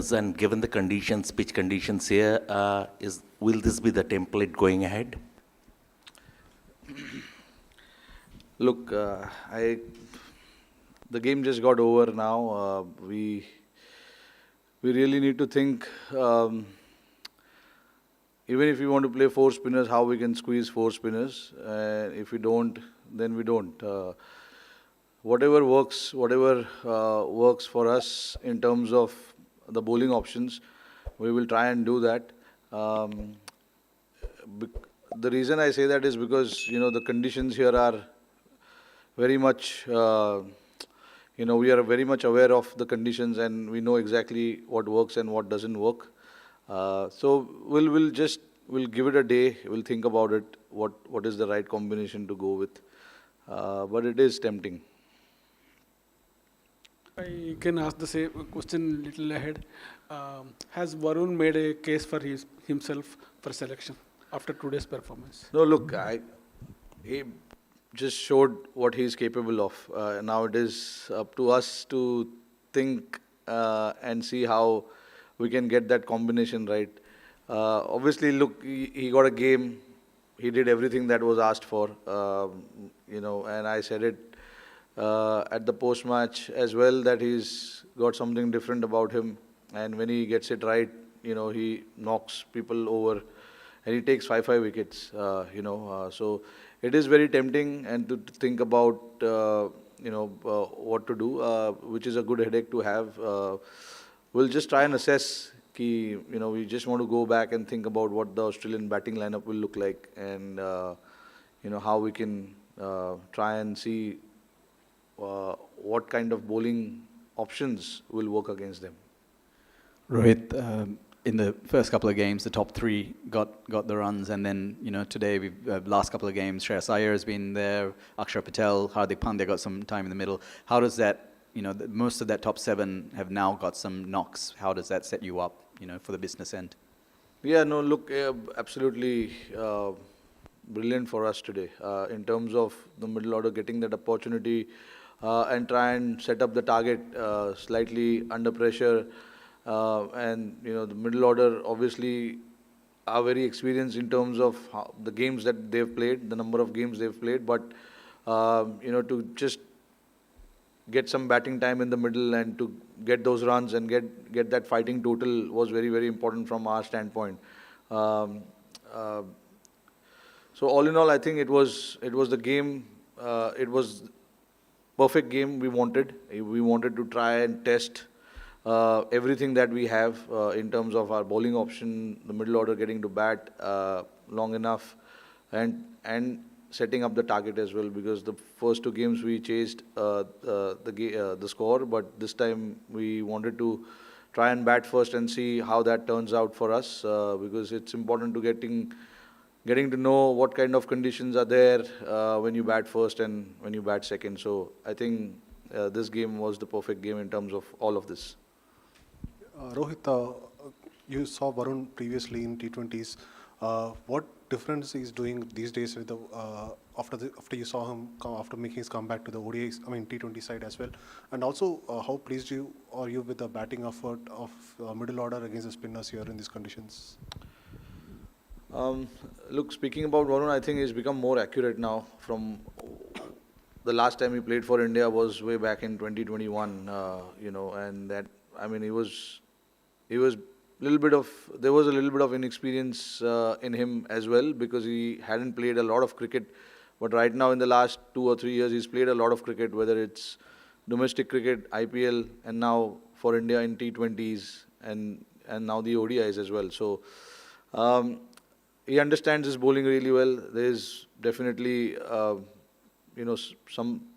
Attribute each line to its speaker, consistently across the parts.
Speaker 1: And given the conditions, pitch conditions here, will this be the template going ahead?
Speaker 2: Look, the game just got over now. We really need to think, even if we want to play four spinners, how we can squeeze four spinners. If we don't, then we don't. Whatever works for us in terms of the bowling options, we will try and do that. Um, the reason I say that is because the conditions here are very much. We are very much aware of the conditions and we know exactly what works and what doesn't work. So we'll give it a day. We'll think about it. What is the right combination to go with? But it is tempting.
Speaker 3: I can ask the same question little ahead. Has Varun made a case for himself for selection after today's performance?
Speaker 2: No, look, he just showed what he's capable of. Now it is up to us to think and see how we can get that combination right. Obviously, look, he got a game. He did everything that was asked for. And I said it at the post match as well that he's got something different about him. And when he gets it right, he knocks people over, and he takes five wickets. So it is very tempting and to think about what to do, which is a good headache to have. We'll just try and assess. We just want to go back and think about what the Australian batting lineup will look like, and how we can try and see what kind of bowling options will work against them.
Speaker 4: Rohit, in the first couple of games, the top three got the runs, and then today last couple of games, Shreyas Iyer has been there, Akshar Patel, Hardik Pandya got some time in the middle. How does that, most of that top seven have now got some knocks. How does that set you up, for the business end?
Speaker 2: Yeah, no, look, absolutely brilliant for us today in terms of the middle order getting that opportunity and try and set up the target slightly under pressure. And the middle order obviously are very experienced in terms of the games that they've played, the number of games they've played. But to just get some batting time in the middle and to get those runs and get that fighting total was very, very important from our standpoint. Um, uh, so all in all, I think it was the game. It was perfect game we wanted. We wanted to try and test everything that we have in terms of our bowling option, the middle order getting to bat long enough, and setting up the target as well. Because the first two games we chased the score, but this time we wanted to try and bat first and see how that turns out for us. Because it's important to getting to know what kind of conditions are there when you bat first and when you bat second. So I think this game was the perfect game in terms of all of this.
Speaker 5: Rohit, you saw Varun previously in T20s. What difference he's doing these days with after you saw him after making his comeback to the ODIs, T20 side as well, and also how pleased are you with the batting effort of middle order against the spinners here in these conditions?
Speaker 2: Look, speaking about Varun, I think he's become more accurate now. From the last time he played for India was way back in 2021. And that he was there was a little bit of inexperience in him as well, because he hadn't played a lot of cricket. But right now, in the last 2 or 3 years, he's played a lot of cricket, whether it's domestic cricket, IPL, and now for India in T20s and now the ODIs as well. So he understands his bowling really well. There's definitely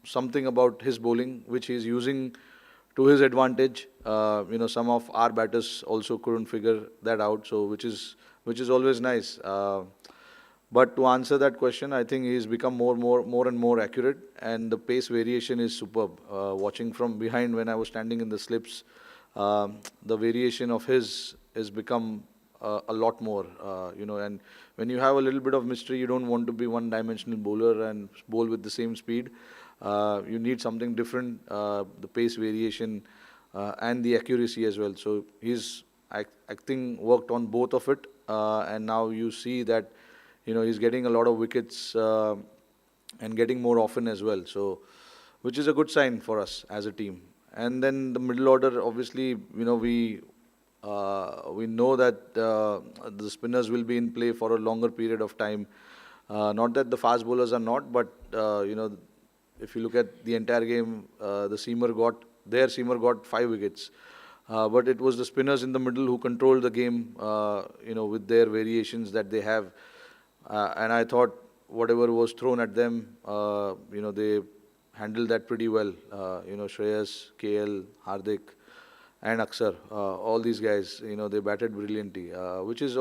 Speaker 2: something about his bowling which he's using to his advantage. Some of our batters also couldn't figure that out, so which is always nice. But to answer that question, I think he's become more and more accurate, and the pace variation is superb. Watching from behind when I was standing in the slips, the variation of his has become a lot more. And when you have a little bit of mystery, you don't want to be one-dimensional bowler and bowl with the same speed. You need something different. The pace variation and the accuracy as well. So he's, I think, worked on both of it, and now you see that, he's getting a lot of wickets and getting more often as well. So, which is a good sign for us as a team. And then the middle order, obviously, we know that the spinners will be in play for a longer period of time. Not that the fast bowlers are not, but if you look at the entire game, their seamer got 5 wickets. But it was the spinners in the middle who controlled the game, with their variations that they have. And I thought whatever was thrown at them, they handled that pretty well. Shreyas, KL, Hardik, and Akshar, all these guys, they batted brilliantly, which is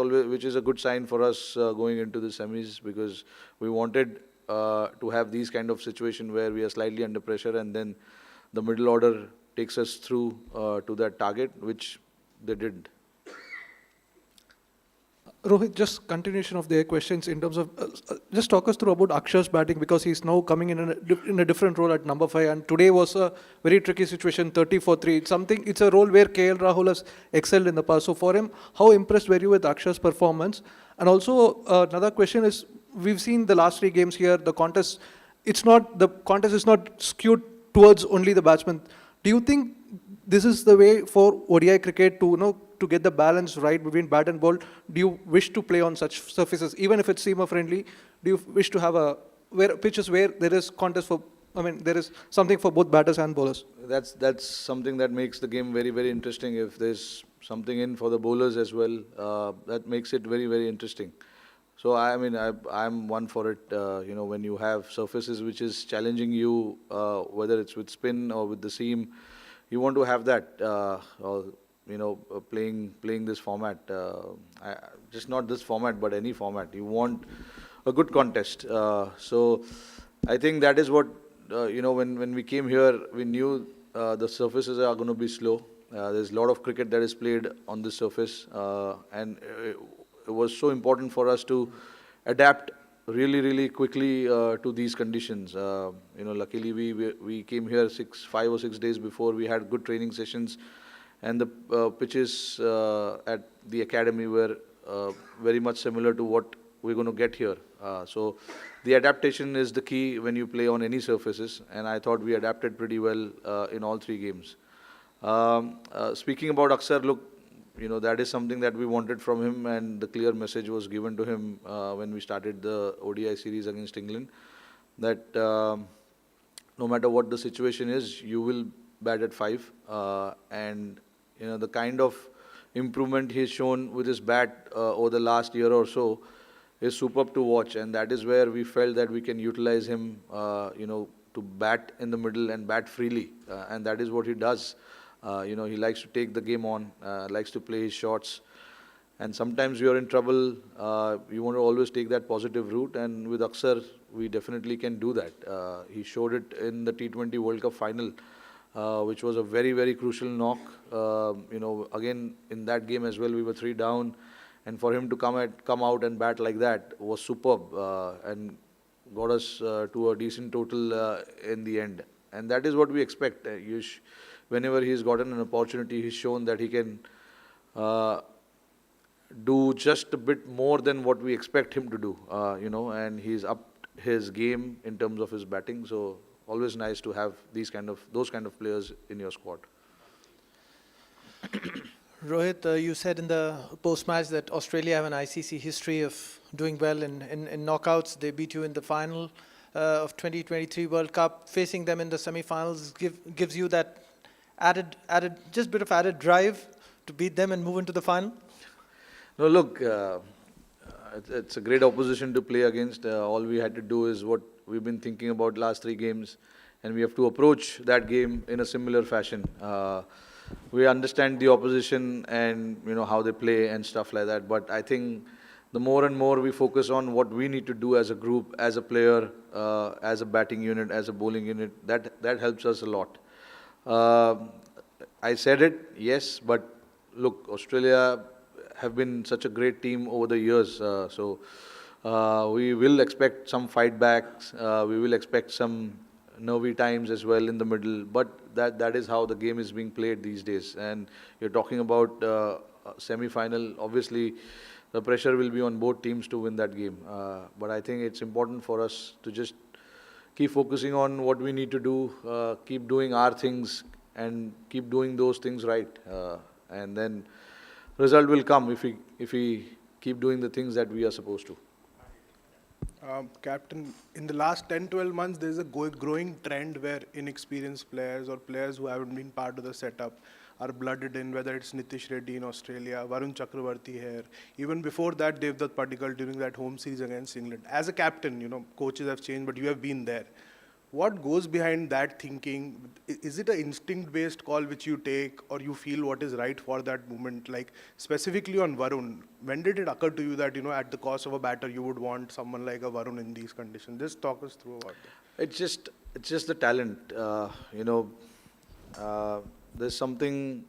Speaker 2: a good sign for us going into the semis, because we wanted to have these kind of situation where we are slightly under pressure, and then the middle order takes us through to that target, which they did.
Speaker 6: Rohit, just continuation of their questions in terms of, just talk us through about Akshar's batting, because he's now coming in a different role at number 5, and today was a very tricky situation, 30 for 3. It's a role where KL Rahul has excelled in the past. So for him, how impressed were you with Akshar's performance? And also another question is, we've seen the last 3 games here, the contest is not skewed towards only the batsman. Do you think this is the way for ODI cricket to get the balance right between bat and ball? Do you wish to play on such surfaces, even if it's seamer friendly? Do you wish to have pitches where there is there is something for both batters and bowlers?
Speaker 2: That's something that makes the game very, very interesting. If there's something in for the bowlers as well, that makes it very, very interesting. So I'm one for it. When you have surfaces which is challenging you, whether it's with spin or with the seam, you want to have that. Playing this format, just not this format, but any format. You want a good contest. So I think that is what, when we came here, we knew the surfaces are going to be slow. There's a lot of cricket that is played on this surface, and it was so important for us to adapt really, really quickly to these conditions. Luckily we came here 5 or 6 days before. We had good training sessions, and the pitches at the academy were very much similar to what we're going to get here. So the adaptation is the key when you play on any surfaces, and I thought we adapted pretty well in all 3 games. Speaking about Akshar, look, that is something that we wanted from him, and the clear message was given to him when we started the ODI series against England, that no matter what the situation is, you will bat at 5, and the kind of improvement he's shown with his bat over the last year or so is superb to watch, and that is where we felt that we can utilize him, to bat in the middle and bat freely, and that is what he does. He likes to take the game on, likes to play his shots, and sometimes you're in trouble, you want to always take that positive route, and with Akshar, we definitely can do that. He showed it in the T20 World Cup final, which was a very, very crucial knock. Again, in that game as well, we were 3 down, and for him to come out and bat like that was superb, and got us to a decent total in the end. And that is what we expect. Whenever he's gotten an opportunity, he's shown that he can do just a bit more than what we expect him to do, and he's upped his game in terms of his batting. So always nice to have those kind of players in your squad.
Speaker 7: Rohit, you said in the post-match that Australia have an ICC history of doing well in knockouts. They beat you in the final of 2023 World Cup. Facing them in the semi-finals gives you that added bit of added drive to beat them and move into the final?
Speaker 2: No, look, it's a great opposition to play against. All we had to do is what we've been thinking about last 3 games, and we have to approach that game in a similar fashion. We understand the opposition and how they play and stuff like that, but I think the more and more we focus on what we need to do as a group, as a player, as a batting unit, as a bowling unit, that helps us a lot. I said it, yes, but look, Australia have been such a great team over the years, so we will expect some fight backs, we will expect some nervy times as well in the middle, but that is how the game is being played these days. And you're talking about semi-final. Obviously, the pressure will be on both teams to win that game. But I think it's important for us to just keep focusing on what we need to do, keep doing our things, and keep doing those things right. And then result will come if we keep doing the things that we are supposed to.
Speaker 8: Captain, in the last 10-12 months, there's a growing trend where inexperienced players or players who haven't been part of the setup are blooded in, whether it's Nitish Reddy in Australia, Varun Chakravarti here. Even before that, Devdutt Padikkal during that home series against England. As a captain, coaches have changed, but you have been there. What goes behind that thinking? Is it an instinct-based call which you take, or you feel what is right for that moment? Like specifically on Varun, when did it occur to you that at the cost of a batter you would want someone like a Varun in these conditions? Just talk us through about that.
Speaker 2: It's just the talent. There's something.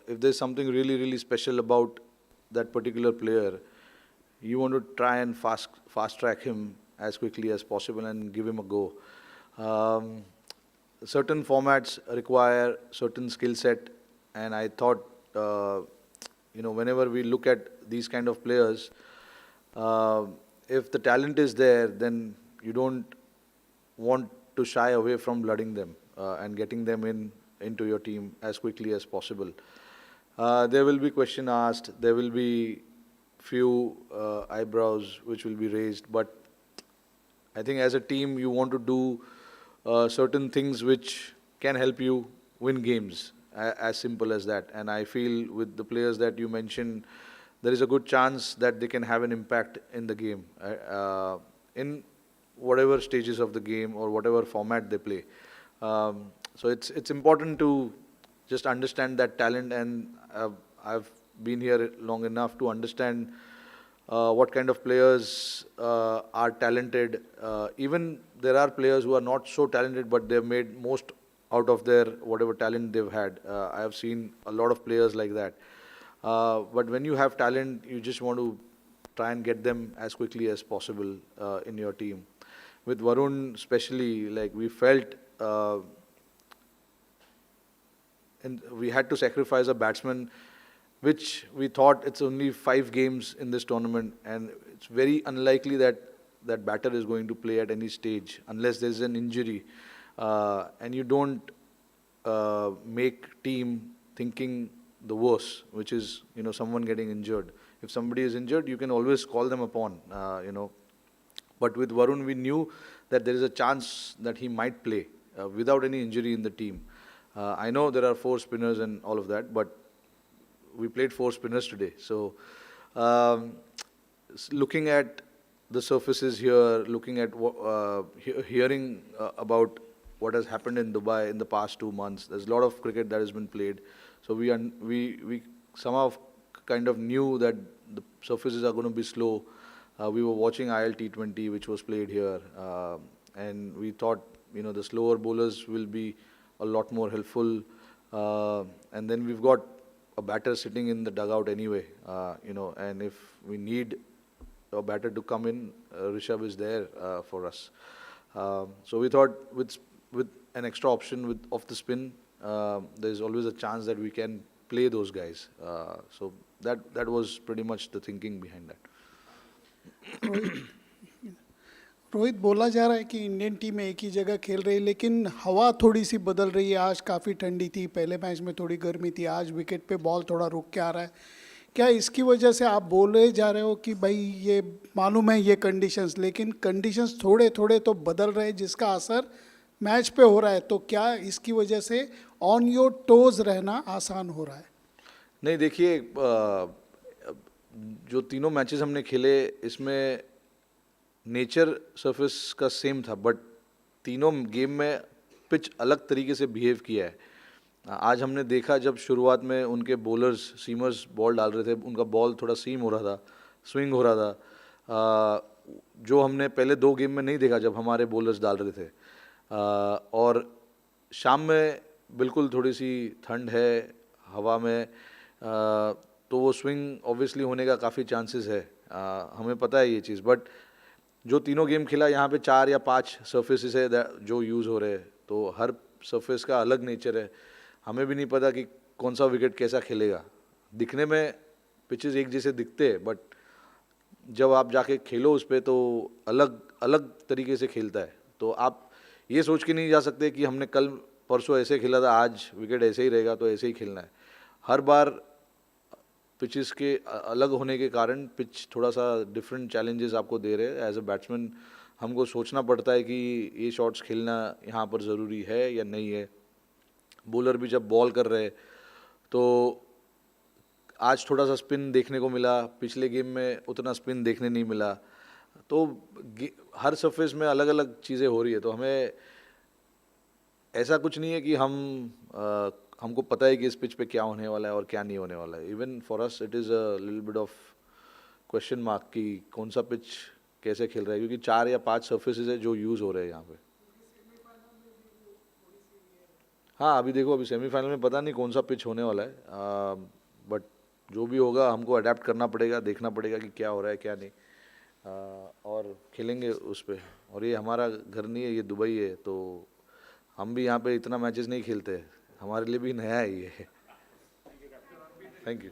Speaker 2: If there's something really really special about that particular player, you want to try and fast track him as quickly as possible and give him a go. Certain formats require certain skill set, and I thought, whenever we look at these kind of players, if the talent is there, then you don't want to shy away from blooding them and getting them into your team as quickly as possible. There will be question asked, there will be few eyebrows which will be raised, but I think as a team you want to do certain things which can help you win games, as simple as that. And I feel with the players that you mentioned, there is a good chance that they can have an impact in the game, in whatever stages of the game or whatever format they play. So it's important to just understand that talent, and I've been here long enough to understand what kind of players are talented. Even there are players who are not so talented, but they've made most out of their whatever talent they've had. I have seen a lot of players like that. But when you have talent, you just want to try and get them as quickly as possible in your team. With Varun especially, like we felt and we had to sacrifice a batsman, which we thought it's only 5 games in this tournament, and it's very unlikely that that batter is going to play at any stage unless there's an injury. And you don't make team thinking the worst, which is someone getting injured. If somebody is injured, you can always call them upon. But with Varun, we knew that there is a chance that he might play without any injury in the team. I know there are 4 spinners and all of that, but we played 4 spinners today. So looking at the surfaces here, looking at hearing about what has happened in Dubai in the past 2 months, there's a lot of cricket that has been played. So we somehow kind of knew that the surfaces are going to be slow. We were watching ILT20, which was played here, and we thought the slower bowlers will be a lot more helpful. And then we've got a batter sitting in the dugout anyway, and if we need a batter to come in, Rishabh is there for us. So we thought with an extra option with off the spin, there's always a chance that we can play those guys. So that was pretty much the thinking behind that.
Speaker 9: Rohit, बोला जा रहा है कि Indian team एक ही जगह खेल रही है, लेकिन हवा थोड़ी सी बदल रही है. आज काफ़ी ठंडी थी, पहले मैच में थोड़ी गर्मी थी, आज विकेट पे बॉल थोड़ा रुक के आ रहा है. क्या इसकी वजह से आप बोले जा रहे हो कि भाई ये मालूम है ये कंडीशंस, लेकिन कंडीशंस थोड़े थोड़े तो बदल रहे हैं जिसका असर मैच पे हो रहा है, तो क्या इसकी वजह से ऑन योर टोज रहना आसान हो रहा है?
Speaker 2: नहीं, देखिए, जो तीनों मैचेस हमने खेले इसमें नेचर सरफेस का सेम था, बट तीनों गेम में पिच अलग तरीके से बिहेव किया है. आज हमने देखा जब शुरुआत में उनके बॉलर्स सीमर्स बॉल डाल रहे थे, उनका बॉल थोड़ा सीम हो रहा था, स्विंग हो रहा था, जो हमने पहले 2 गेम में नहीं देखा जब हमारे बॉलर्स डाल रहे थे. और शाम में बिल्कुल थोड़ी सी ठंड है हवा में, तो वो स्विंग ऑब्वियसली होने का काफ़ी चांसेस है, हमें पता है ये चीज़. बट जो तीनों गेम खेला यहाँ पे 4 या 5 सर्फेसेस है जो यूज़ हो रहे हैं, तो हर सरफेस का अलग नेचर है. हमें भी नहीं पता कि कौन सा विकेट कैसा खेलेगा. दिखने में पिचेस एक जैसे दिखते हैं, बट जब आप जाके खेलो उस पर तो अलग अलग तरीके से खेलता है. तो आप ये सोच के नहीं जा सकते कि हमने कल परसों ऐसे खेला था, आज विकेट ऐसे ही रहेगा तो ऐसे ही खेलना है. हर बार पिचेस के अलग होने के कारण पिच थोड़ा सा डिफरेंट चैलेंजेस आपको दे रहे हैं. एज अ बैट्समैन हमको सोचना पड़ता है कि ये शॉट्स खेलना यहाँ पर ज़रूरी है या नहीं है. बॉलर भी जब बॉल कर रहे हैं तो आज थोड़ा सा स्पिन देखने को मिला, पिछले गेम में उतना स्पिन देखने नहीं मिला. तो हर सरफेस में अलग अलग चीज़ें हो रही है. तो हमें ऐसा कुछ नहीं है कि हमको पता है कि इस पिच पे क्या होने वाला है और क्या नहीं होने वाला है. Even for us it is a little bit of question mark कि कौन सा पिच कैसे खेल रहा है, क्योंकि 4 या 5 सर्फेसेस है जो यूज़ हो रहे हैं यहाँ पे. हाँ, अभी देखो, अभी सेमीफाइनल में पता नहीं कौन सा पिच होने वाला है, बट जो भी होगा हमको अडेप्ट करना पड़ेगा, देखना पड़ेगा कि क्या हो रहा है क्या नहीं, और खेलेंगे उस पर. और ये हमारा घर नहीं है, ये दुबई है, तो हम भी यहाँ पे इतना मैचेस नहीं खेलते. हमारे लिए भी नया है ये. Thank you.